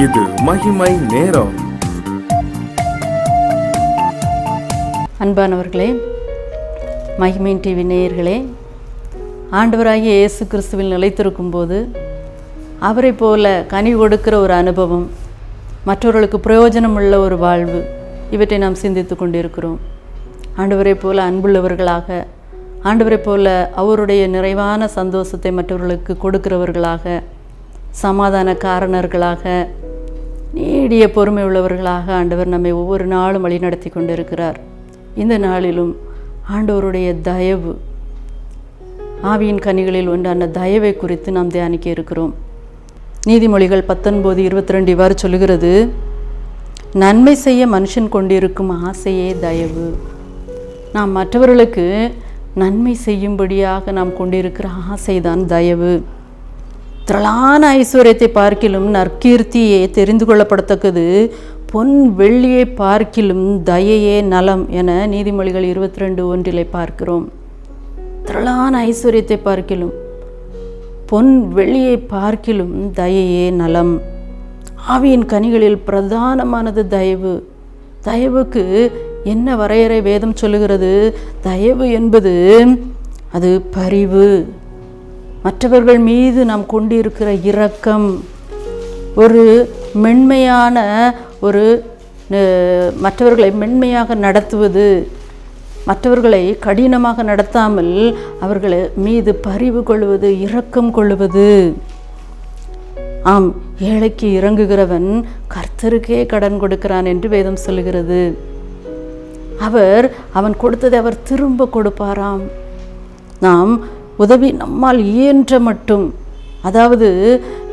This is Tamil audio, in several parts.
இது மகிமை நேரம். அன்பானவர்களே, மகிமை டிவி நேயர்களே, ஆண்டவராகிய இயேசு கிறிஸ்துவில் நிலைத்திருக்கும் போது அவரை போல கனி கொடுக்கிற ஒரு அனுபவம், மற்றவர்களுக்கு பிரயோஜனம் உள்ள ஒரு வாழ்வு, இவற்றை நாம் சிந்தித்து கொண்டிருக்கிறோம். ஆண்டவரை போல அன்புள்ளவர்களாக, ஆண்டவரை போல அவருடைய நிறைவான சந்தோஷத்தை மற்றவர்களுக்கு கொடுக்கிறவர்களாக, சமாதான காரணர்களாக, நீடிய பொறுமை உள்ளவர்களாக ஆண்டவர் நம்மை ஒவ்வொரு நாளும் வழி நடத்தி கொண்டிருக்கிறார். இந்த நாளிலும் ஆண்டவருடைய தயவு, ஆவியின் கனிகளில் ஒன்றான தயவை குறித்து நாம் தியானிக்க இருக்கிறோம். நீதிமொழிகள் 19:22 இவ்வாறு சொல்லுகிறது: நன்மை செய்ய மனுஷன் கொண்டிருக்கும் ஆசையே தயவு. நாம் மற்றவர்களுக்கு நன்மை செய்யும்படியாக நாம் கொண்டிருக்கிற ஆசைதான் தயவு. திரளான ஐஸ்வர்யத்தை பார்க்கிலும் நற்கீர்த்தியே தெரிந்து கொள்ளப்படத்தக்கது, பொன் வெள்ளியை பார்க்கிலும் தயையே நலம் என நீதிமொழிகள் 22:1 பார்க்கிறோம். திரளான ஐஸ்வர்யத்தை பார்க்கிலும் பொன் வெள்ளியை பார்க்கிலும் தயையே நலம். ஆவியின் கனிகளில் பிரதானமானது தயவு. தயவுக்கு என்ன வரையறை வேதம் சொல்லுகிறது? தயவு என்பது அது பரிவு, மற்றவர்கள் மீது நாம் கொண்டிருக்கிற இரக்கம், ஒரு மென்மையான மற்றவர்களை மென்மையாக நடத்துவது, மற்றவர்களை கடினமாக நடத்தாமல் அவர்களை மீது பரிவு கொள்வது, இரக்கம் கொள்வது. ஆம், ஏழைக்கு இறங்குகிறவன் கர்த்தருக்கே கடன் கொடுக்கிறான் என்று வேதம் சொல்லுகிறது. அவன் கொடுத்ததை அவர் திரும்ப கொடுப்பாராம். நாம் உதவி நம்மால் இயன்ற மட்டும், அதாவது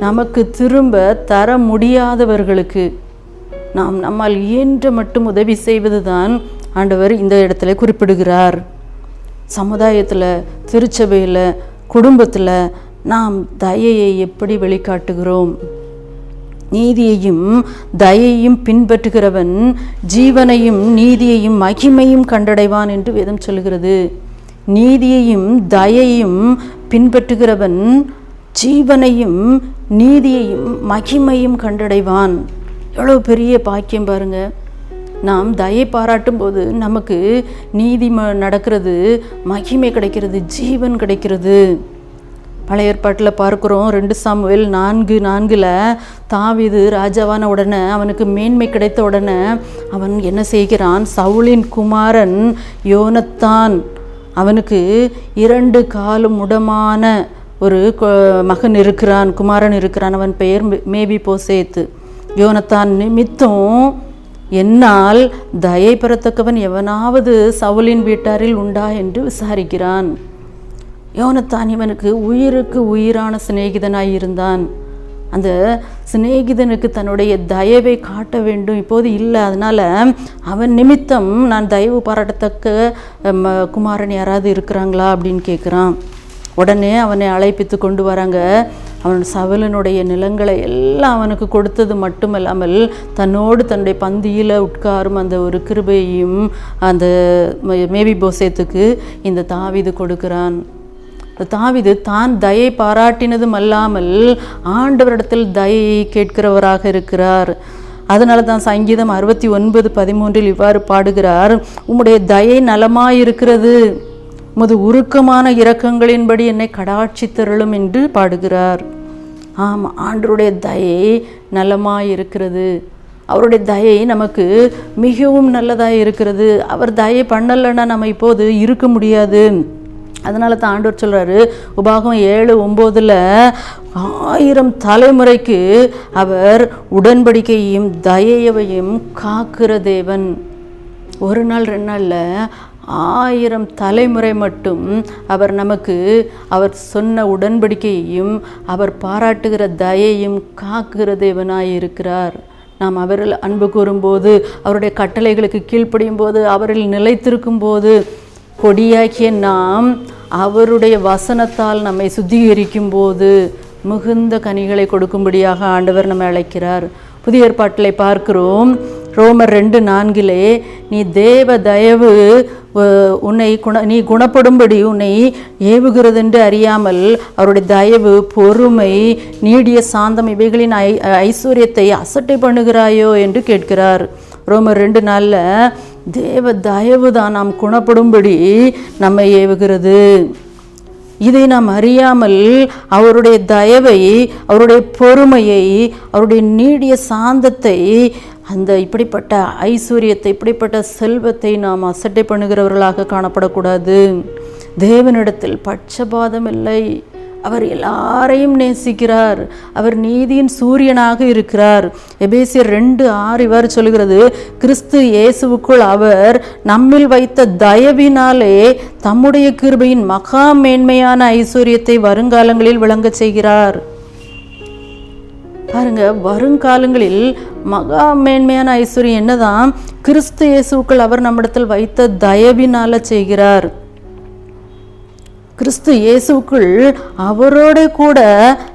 நமக்கு திரும்ப தர முடியாதவர்களுக்கு நாம் நம்மால் இயன்ற மட்டும் உதவி செய்வது தான் ஆண்டவர் இந்த இடத்துல குறிப்பிடுகிறார். சமுதாயத்தில், திருச்சபையில், குடும்பத்தில் நாம் தயையை எப்படி வெளிக்காட்டுகிறோம்? நீதியையும் தயையும் பின்பற்றுகிறவன் ஜீவனையும் நீதியையும் மகிமையும் கண்டடைவான் என்று வேதம் சொல்கிறது. நீதியையும் தயையும் பின்பற்றுகிறவன் ஜீவனையும் நீதியையும் மகிமையும் கண்டடைவான். எவ்வளோ பெரிய பாக்கியம் பாருங்க! நாம் தயை பாராட்டும் போது நமக்கு நீதி நடக்கிறது, மகிமை கிடைக்கிறது, ஜீவன் கிடைக்கிறது. பழைய ஏற்பாட்டில் பார்க்குறோம். 2 சாமுவேல் 4:4 தாவீது ராஜாவான உடனே, அவனுக்கு மேன்மை கிடைத்த உடனே அவன் என்ன செய்கிறான்? சவுலின் குமாரன் யோனத்தான், அவனுக்கு 2 காலும் முடமான ஒரு மகன் இருக்கிறான், குமாரன் இருக்கிறான். அவன் பெயர் மேபிபோசேத். யோனத்தான் நிமித்தம் என்னால் தயை பெறத்தக்கவன் எவனாவது சவுலின் வீட்டாரில் உண்டா என்று விசாரிக்கிறான். யோனத்தான் இவனுக்கு உயிருக்கு உயிரான சிநேகிதனாய் இருந்தான். அந்த சிநேகிதனுக்கு தன்னுடைய தயவை காட்ட வேண்டும், இப்போது இல்லை. அதனால் அவன் நிமித்தம் நான் தயவு பாராட்டத்தக்க குமாரன் யாராவது இருக்கிறாங்களா அப்படின்னு கேட்குறான். உடனே அவனை அழைப்பித்து கொண்டு வராங்க. அவன் சவுலனுடைய நிலங்களை எல்லாம் அவனுக்கு கொடுத்தது மட்டுமல்லாமல் தன்னோடு தன்னுடைய பந்தியில் உட்காரும் அந்த ஒரு கிருபையையும் அந்த மேபிபோசேத்துக்கு இந்த தாவீது கொடுக்கிறான். தாவீது தான் தயை பாராட்டினதும் அல்லாமல் ஆண்டவரிடத்தில் தயையை கேட்கிறவராக இருக்கிறார். அதனால தான் சங்கீதம் 69:13 இவ்வாறு பாடுகிறார்: உம்முடைய தயை நலமாயிருக்கிறது, உமது உருக்கமான இரக்கங்களின்படி என்னை கடாட்சித்தருளும் என்று பாடுகிறார். ஆம், ஆண்டவருடைய தயை நலமாயிருக்கிறது. அவருடைய தயை நமக்கு மிகவும் நல்லதாக இருக்கிறது. அவர் தயை பண்ணலைன்னா நம்ம இப்போது இருக்க முடியாது. அதனால தான் ஆண்டவர் சொல்கிறாரு, உபாகம் 7:9 1000 தலைமுறைக்கு அவர் உடன்படிக்கையும் தயையையும் காக்கிற தேவன். ஒரு நாள் 2 நாளில் 1000 தலைமுறை மட்டும் அவர் நமக்கு அவர் சொன்ன உடன்படிக்கையையும் அவர் பாராட்டுகிற தயையும் காக்கிற தேவனாய் இருக்கிறார். நாம் அவரில் அன்பு கூறும்போது, அவருடைய கட்டளைகளுக்கு கீழ்ப்படியும் போது, அவரில் நிலைத்திருக்கும் போது, கொடியாக்கிய நாம் அவருடைய வசனத்தால் நம்மை சுத்திகரிக்கும் போது மிகுந்த கனிகளை கொடுக்கும்படியாக ஆண்டவர் நம்மை அழைக்கிறார். புதிய ஏற்பாட்டில் பார்க்கிறோம். ரோமர் 2:4 நீ தேவ தயவு உன்னை நீ குணப்படும்படி உன்னை ஏவுகிறது என்று அறியாமல் அவருடைய தயவு, பொறுமை, நீடிய சாந்தம் இவைகளின் ஐஸ்வர்யத்தை அசட்டை பண்ணுகிறாயோ என்று கேட்கிறார். ரோமர் 2:4 தேவ தயவு தான் நாம் குணப்படும்படி நம்மை ஏவுகிறது. இதை நாம் அறியாமல் அவருடைய தயவை, அவருடைய பொறுமையை, அவருடைய நீடிய சாந்தத்தை, அந்த இப்படிப்பட்ட ஐஸ்வர்யத்தை, இப்படிப்பட்ட செல்வத்தை நாம் அசட்டை பண்ணுகிறவர்களாக காணப்படக்கூடாது. தேவனிடத்தில் பட்சபாதம் இல்லை. அவர் எல்லாரையும் நேசிக்கிறார். அவர் நீதியின் சூரியனாக இருக்கிறார். எபேசியர் 2:6 இவ்வாறு சொல்கிறது, கிறிஸ்து இயேசுவுக்குள் அவர் நம்மில் வைத்த தயவினாலே தம்முடைய கிருபையின் மகா மேன்மையான ஐஸ்வர்யத்தை வருங்காலங்களில் விளங்க செய்கிறார். பாருங்க, வருங்காலங்களில் மகா மேன்மையான ஐஸ்வர்யம் என்னதான்? கிறிஸ்து இயேசுவுக்குள் அவர் நம்மிடத்தில் வைத்த தயவினால செய்கிறார். கிறிஸ்து இயேசுக்குள் அவரோட கூட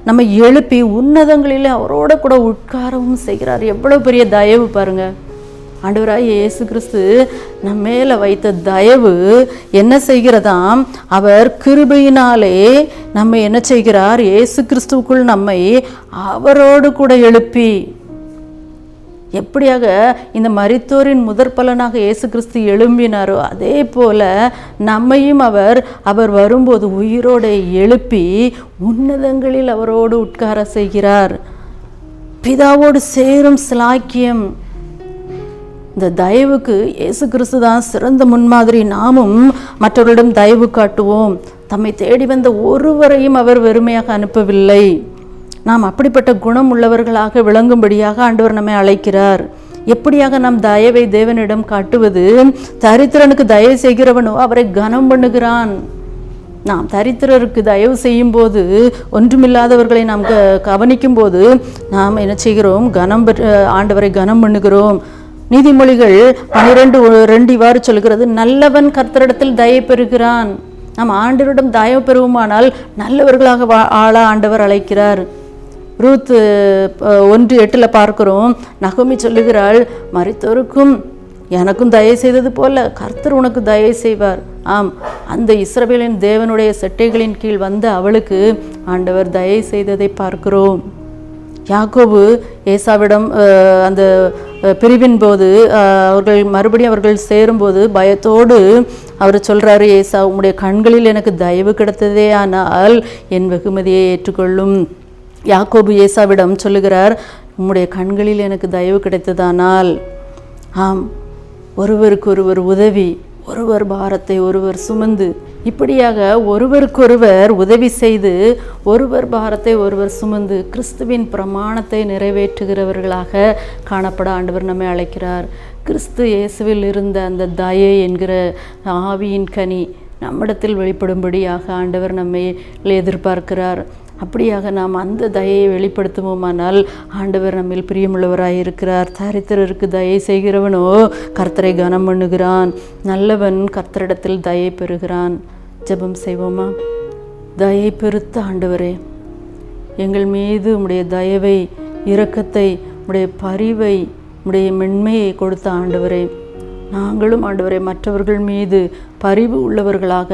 நம்ம எழுப்பி உன்னதங்களில் அவரோட கூட உட்காரவும் செய்கிறார். எவ்வளவு பெரிய தயவு பாருங்க. ஆண்டவராகிய இயேசு கிறிஸ்து நம்ம மேல வைத்த தயவு என்ன செய்கிறதாம்? அவர் கிருபையினாலே நம்ம என்ன செய்கிறார்? இயேசு கிறிஸ்துவுக்குள் நம்மை அவரோடு கூட எழுப்பி, எப்படியாக இந்த மரித்தோரின் முதற் பலனாக இயேசு கிறிஸ்து எழும்பினாரோ அதே போல நம்மையும் அவர் வரும்போது உயிரோடு எழுப்பி உன்னதங்களில் அவரோடு உட்கார செய்கிறார். பிதாவோடு சேரும் சிலாக்கியம். இந்த தயவுக்கு இயேசு கிறிஸ்து தான் சிறந்த முன்மாதிரி. நாமும் மற்றவர்களிடம் தயவு காட்டுவோம். தம்மை தேடி வந்த ஒருவரையும் அவர் வெறுமையாக அனுப்பவில்லை. நாம் அப்படிப்பட்ட குணம் உள்ளவர்களாக விளங்கும்படியாக ஆண்டவர் நம்மை அழைக்கிறார். எப்படியாக நாம் தயவை தேவனிடம் காட்டுவது? தரித்திரனுக்கு தயவு செய்கிறவனோ அவரை கனம் பண்ணுகிறான். நாம் தரித்திரருக்கு தயவு செய்யும் போது, ஒன்றுமில்லாதவர்களை நாம் கவனிக்கும் போது நாம் என்ன செய்கிறோம்? ஆண்டவரை கனம் பண்ணுகிறோம். நீதிமொழிகள் 12:2 இவ்வாறு சொல்கிறது, நல்லவன் கர்த்தரிடத்தில் தயை பெறுகிறான். நாம் ஆண்டவரிடம் தயவு பெறுவோமானால் நல்லவர்களாக ஆள ஆண்டவர் அழைக்கிறார். ரூத் 1:8 பார்க்கிறோம், நகோமி சொல்லுகிறாள், மரித்தோருக்கும் எனக்கும் தயை செய்தது போல கர்த்தர் உனக்கு தயை செய்வார். ஆம், அந்த இஸ்ரவேலின் தேவனுடைய செட்டைகளின் கீழ் வந்த அவளுக்கு ஆண்டவர் தயை செய்ததை பார்க்கிறோம். யாக்கோபு ஏசாவிடம் அந்த பிரிவின் போது அவர்கள் சேரும்போது பயத்தோடு அவர் சொல்றாரு, ஏசா, உம்முடைய கண்களில் எனக்கு தயவு கிடைத்ததே ஆனால் என் வெகுமதியை ஏற்றுக்கொள்ளும். யாக்கோபு ஏசாவிடம் சொல்லுகிறார், உம்முடைய கண்களில் எனக்கு தயவு கிடைத்ததானால். ஆம், ஒருவருக்கொருவர் உதவி, ஒருவர் பாரத்தை ஒருவர் சுமந்து, இப்படியாக ஒருவருக்கொருவர் உதவி செய்து, ஒருவர் பாரத்தை ஒருவர் சுமந்து கிறிஸ்துவின் பிரமாணத்தை நிறைவேற்றுகிறவர்களாக காணப்பட ஆண்டவர் நம்மை அழைக்கிறார். கிறிஸ்து இயேசுவில் இருந்த அந்த தயை என்கிற ஆவியின் கனி நம்மிடத்தில் வெளிப்படும்படியாக ஆண்டவர் நம்மை எதிர்பார்க்கிறார். அப்படியாக நாம் அந்த தயையை வெளிப்படுத்துவோமானால் ஆண்டவர் நம்மில் பிரியமுள்ளவராயிருக்கிறார். தரித்திரருக்கு தயை செய்கிறவனோ கர்த்தரை கனம் பண்ணுகிறான். நல்லவன் கர்த்தரிடத்தில் தயை பெறுகிறான். ஜெபம் செய்வோமா? தயை பெருத்த ஆண்டவரே, எங்கள் மீது உம்முடைய தயவை, இரக்கத்தை, உம்முடைய பரிவை, உம்முடைய மென்மையை கொடுத்த ஆண்டவரே, நாங்களும் ஆண்டவரை மற்றவர்கள் மீது பரிவு உள்ளவர்களாக,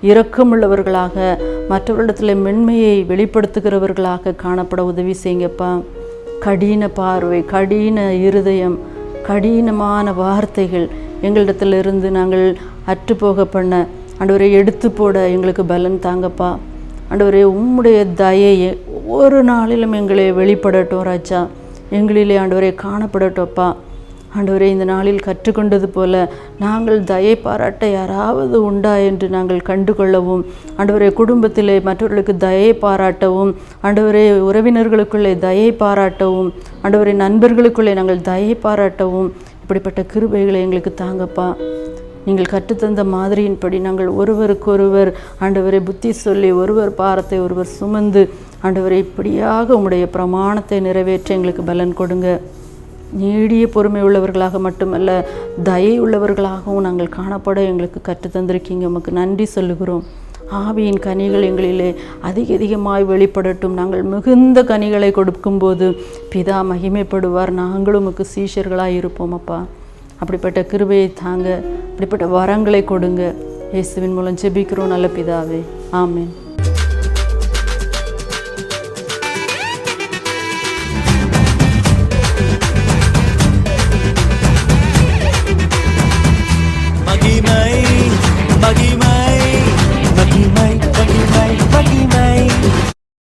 இரக்கமுள்ளவர்களாக, மற்றவர்களிடத்தில் மென்மையை வெளிப்படுத்துகிறவர்களாக காணப்பட உதவி செய்யுங்கப்பா. கடின பார்வை, கடின இருதயம், கடினமான வார்த்தைகள் எங்களிடத்திலிருந்து நாங்கள் அற்றுப்போக பண்ண ஆண்டவரை எடுத்து போட எங்களுக்கு பலன் தாங்கப்பா. ஆண்டவரே, உம்முடைய தயையை ஒவ்வொரு நாளிலும் எங்களை வெளிப்படட்டும் ராஜா. எங்களிலே ஆண்டவரை காணப்படட்டோப்பா. ஆண்டவரே, இந்த நாளில் கற்றுக்கொண்டது போல நாங்கள் தயை பாராட்ட யாராவது உண்டா என்று நாங்கள் கண்டுகொள்ளவும், ஆண்டவரே, குடும்பத்திலே மற்றவர்களுக்கு தயை பாராட்டவும், ஆண்டவரே, உறவினர்களுக்குள்ளே தயை பாராட்டவும், ஆண்டவரே, நண்பர்களுக்குள்ளே நாங்கள் தயை பாராட்டவும், இப்படிப்பட்ட கிருபைகளை எங்களுக்கு தாங்கப்பா. நீங்கள் கற்றுத்தந்த மாதிரியின்படி நாங்கள் ஒருவருக்கொருவர் ஆண்டவரை புத்தி சொல்லி, ஒருவர் பாரத்தை ஒருவர் சுமந்து, ஆண்டவரை, இப்படியாக உம்முடைய பிரமாணத்தை நிறைவேற்ற எங்களுக்கு பலன் கொடுங்க. நீடிய பொறுமை உள்ளவர்களாக மட்டுமல்ல, தயை உள்ளவர்களாகவும் நாங்கள் காணப்பட எங்களுக்கு கற்றுத்தந்திருக்கீங்க. உமக்கு நன்றி சொல்லுகிறோம். ஆவியின் கனிகள் எங்களிலே அதிகமாய் வெளிப்படட்டும். நாங்கள் மிகுந்த கனிகளை கொடுக்கும்போது பிதா மகிமைப்படுவார். நாங்களும் உமக்கு சீஷர்களாக இருப்போம் அப்பா. அப்படிப்பட்ட கிருபையை தாங்க, அப்படிப்பட்ட வரங்களை கொடுங்க. இயேசுவின் மூலம் ஜெபிக்கிறோம் நல்ல பிதாவே, ஆமென்.